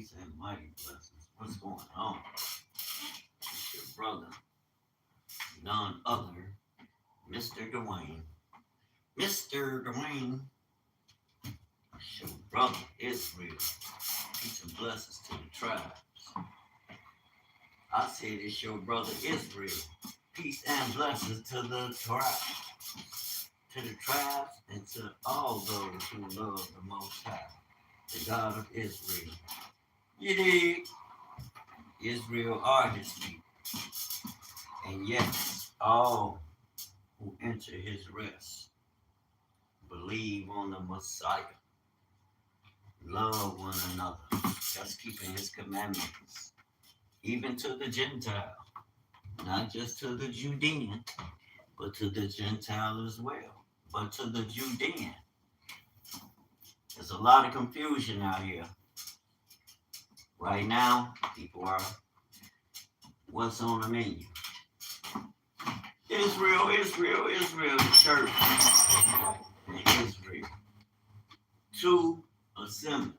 peace and mighty blessings. What's going on? It's your brother, none other, Mr. Dwayne. Mr. Dwayne, it's your brother, Israel. Peace and blessings to the tribes. I said it's your brother, Israel. Peace and blessings to the tribes. To the tribes and to all those who love the Most High, the God of Israel. You dig? Israel are his people. And yes, all who enter his rest believe on the Messiah, love one another, just keeping his commandments, even to the Gentile, not just to the Judean, but to the Gentile as well, but to the Judean. There's a lot of confusion out here. Right now, people are, what's on the menu? Israel, Israel, Israel, the church in Israel. Two assemblies.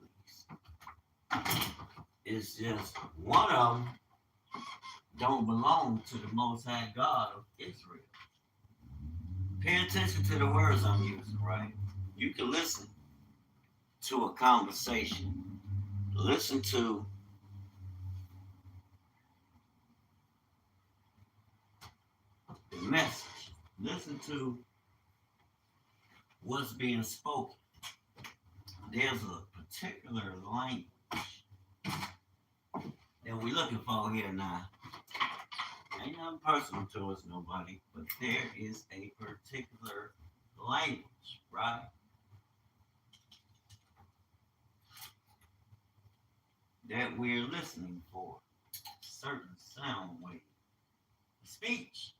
It's just one of them don't belong to the Most High God of Israel. Pay attention to the words I'm using, right? You can listen to a conversation. Listen to the message. Listen to what's being spoken. There's a particular language that we're looking for here now. Ain't nothing personal towards nobody, but there is a particular language, right? That we're listening for. Certain sound waves. Speech.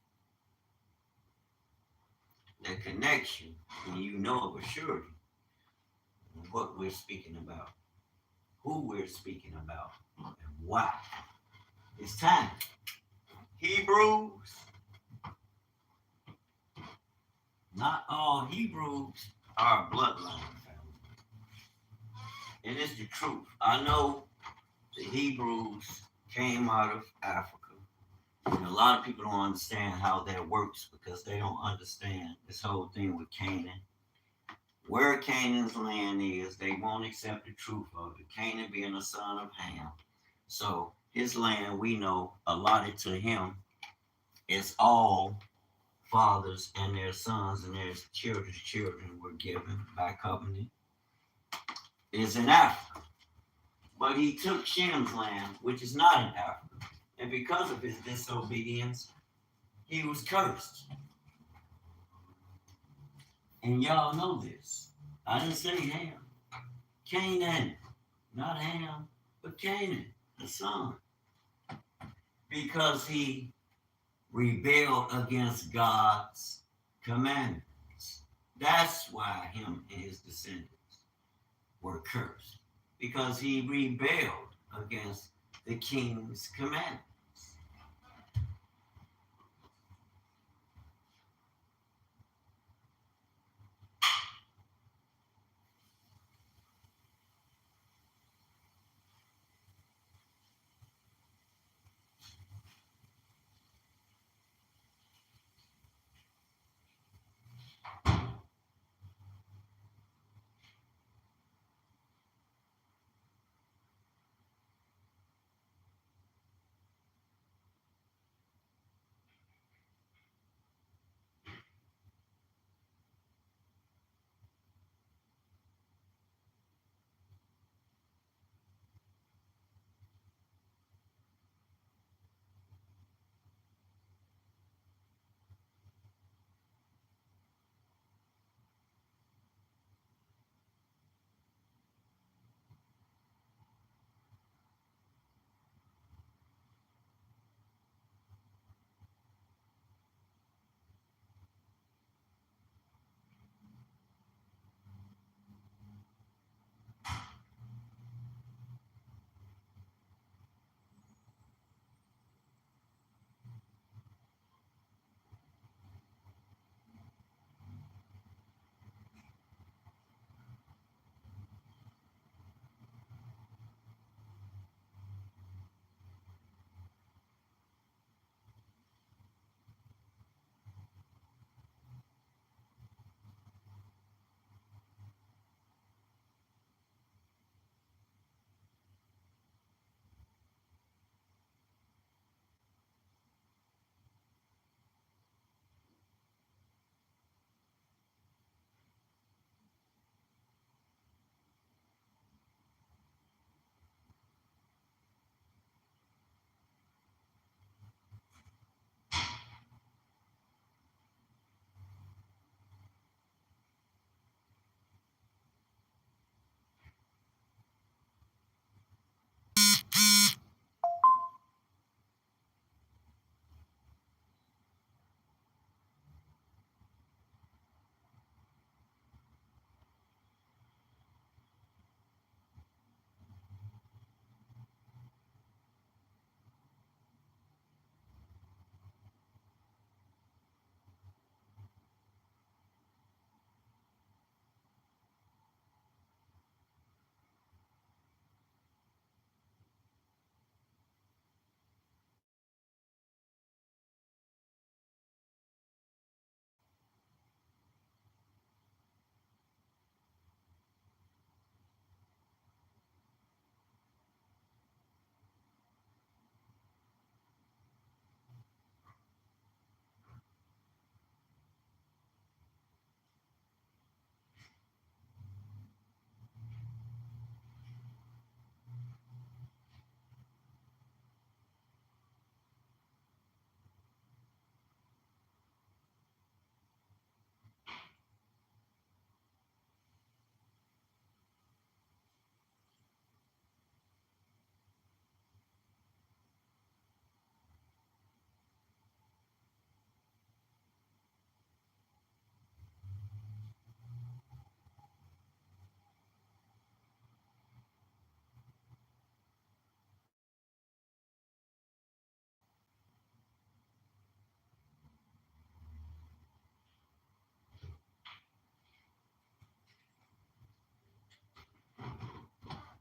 That connection, and you know of a surety what we're speaking about, who we're speaking about, and why. It's time. Hebrews. Not all Hebrews are bloodline family. And it's the truth. I know the Hebrews came out of Africa. And a lot of people don't understand how that works because they don't understand this whole thing with Canaan. Where Canaan's land is, they won't accept the truth of it. Canaan being a son of Ham. So his land, we know, allotted to him is all fathers and their sons and their children were given by covenant. Is in Africa. But he took Shem's land, which is not in Africa. And because of his disobedience, he was cursed. And y'all know this. I didn't say Ham. Canaan. Not Ham, but Canaan, the son. Because he rebelled against God's commandments. That's why him and his descendants were cursed. Because he rebelled against the king's commandments.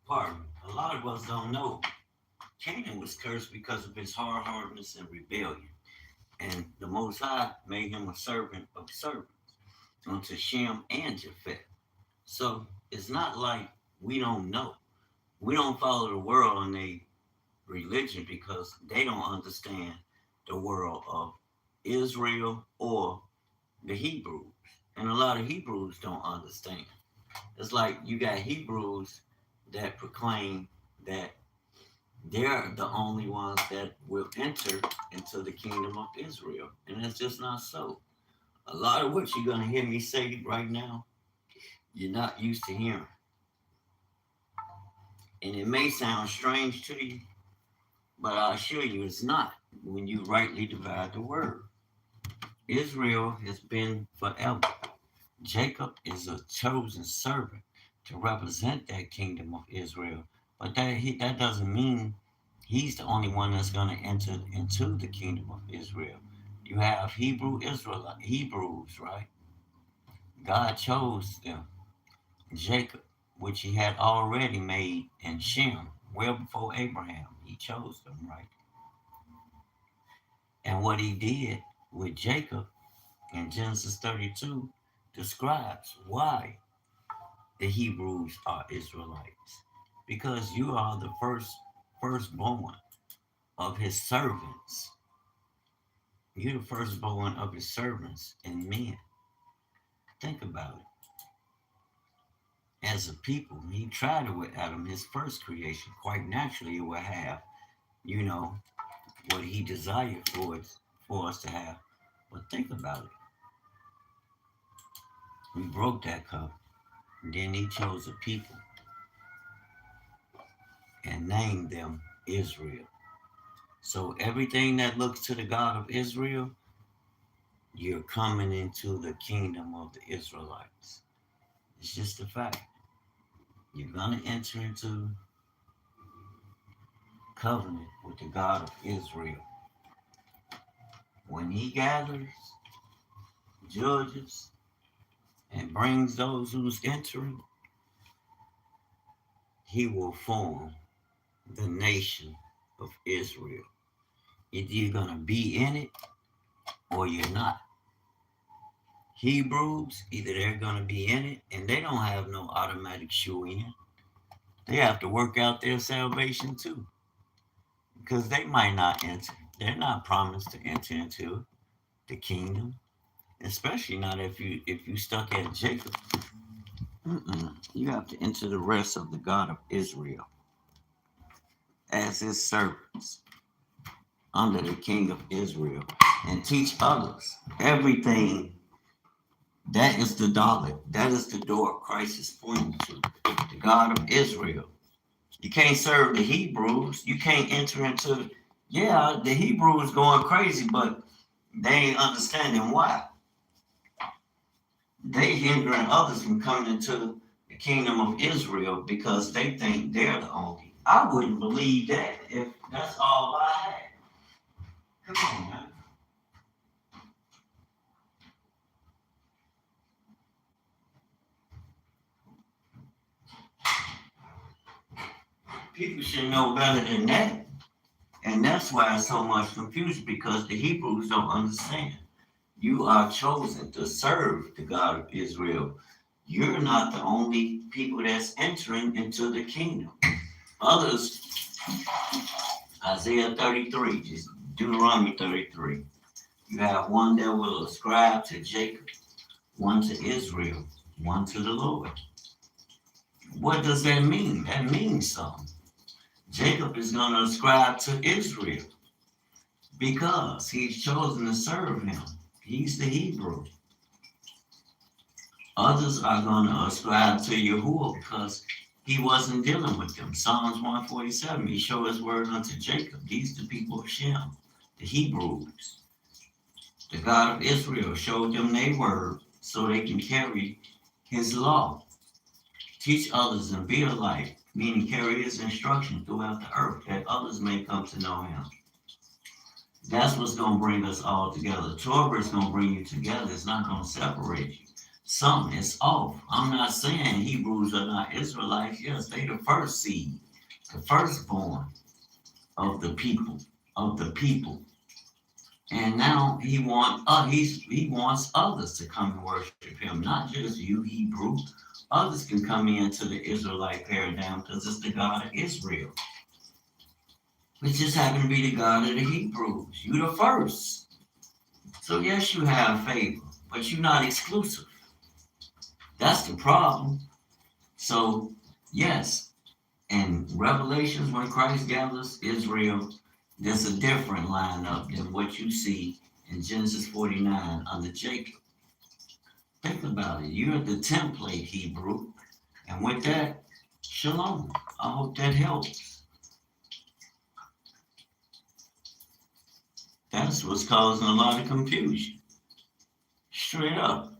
pardon me, a lot of us don't know. Canaan was cursed because of his hard hardness and rebellion. And the Most High made him a servant of servants unto Shem and Japheth. So it's not like we don't know. We don't follow the world on their religion because they don't understand the world of Israel or the Hebrews. And a lot of Hebrews don't understand. It's like you got Hebrews that proclaim that they're the only ones that will enter into the kingdom of Israel. And that's just not so. A lot of what you're going to hear me say right now, you're not used to hearing. And it may sound strange to you, but I assure you it's not when you rightly divide the word. Israel has been forever. Jacob is a chosen servant to represent that kingdom of Israel. But that doesn't mean he's the only one that's going to enter into the kingdom of Israel. You have Hebrews, right? God chose them. Jacob, which he had already made, and Shem, well before Abraham. He chose them, right? And what he did with Jacob in Genesis 32 describes why the Hebrews are Israelites. Because you are the firstborn of his servants. You're the firstborn of his servants and men. Think about it. As a people, he tried it with Adam, his first creation. Quite naturally, it will have, you know, what he desired for us to have. But think about it. We broke that covenant. And then he chose a people and named them Israel. So everything that looks to the God of Israel, you're coming into the kingdom of the Israelites. It's just a fact. You're going to enter into covenant with the God of Israel. When he gathers, judges, and brings those who's entering, he will form the nation of Israel. Either you're going to be in it or you're not. Hebrews, either they're going to be in it and they don't have no automatic shoe in. They have to work out their salvation too. Because they might not enter. They're not promised to enter into the kingdom. Especially not if you stuck at Jacob. You have to enter the rest of the God of Israel as his servants under the king of Israel and teach others everything. That is the dollar. That is the door Christ is pointing to. The God of Israel. You can't serve the Hebrews. You can't enter into, the Hebrews going crazy, but they ain't understanding why. They hindering others from coming into the kingdom of Israel because they think they're the only. I wouldn't believe that if that's all I had. Come on, man. People should know better than that. And that's why there's so much confusion because the Hebrews don't understand. You are chosen to serve the God of Israel. You're not the only people that's entering into the kingdom. Others, Isaiah 33, just Deuteronomy 33. You have one that will ascribe to Jacob, one to Israel, one to the Lord. What does that mean? That means something. Jacob is going to ascribe to Israel because he's chosen to serve him. He's the Hebrew. Others are going to ascribe to Yahuwah because he wasn't dealing with them. Psalms 147, he showed his word unto Jacob. These are the people of Shem, the Hebrews. The God of Israel showed them their word so they can carry his law. Teach others and be a light, meaning carry his instruction throughout the earth that others may come to know him. That's what's going to bring us all together. Torah is going to bring you together. It's not going to separate you. Something is off. I'm not saying Hebrews are not Israelites. Yes, they the first seed, the firstborn of the people, of the people. And now he wants others to come and worship him, not just you Hebrew. Others can come into the Israelite paradigm because it's the God of Israel. It just happen to be the God of the Hebrews. You the first. So yes, you have favor, but you're not exclusive. That's the problem. So yes, in Revelations, when Christ gathers Israel, there's a different lineup than what you see in Genesis 49 under Jacob. Think about it. You're the template Hebrew. And with that, shalom. I hope that helps. That's what's causing a lot of confusion. Straight up.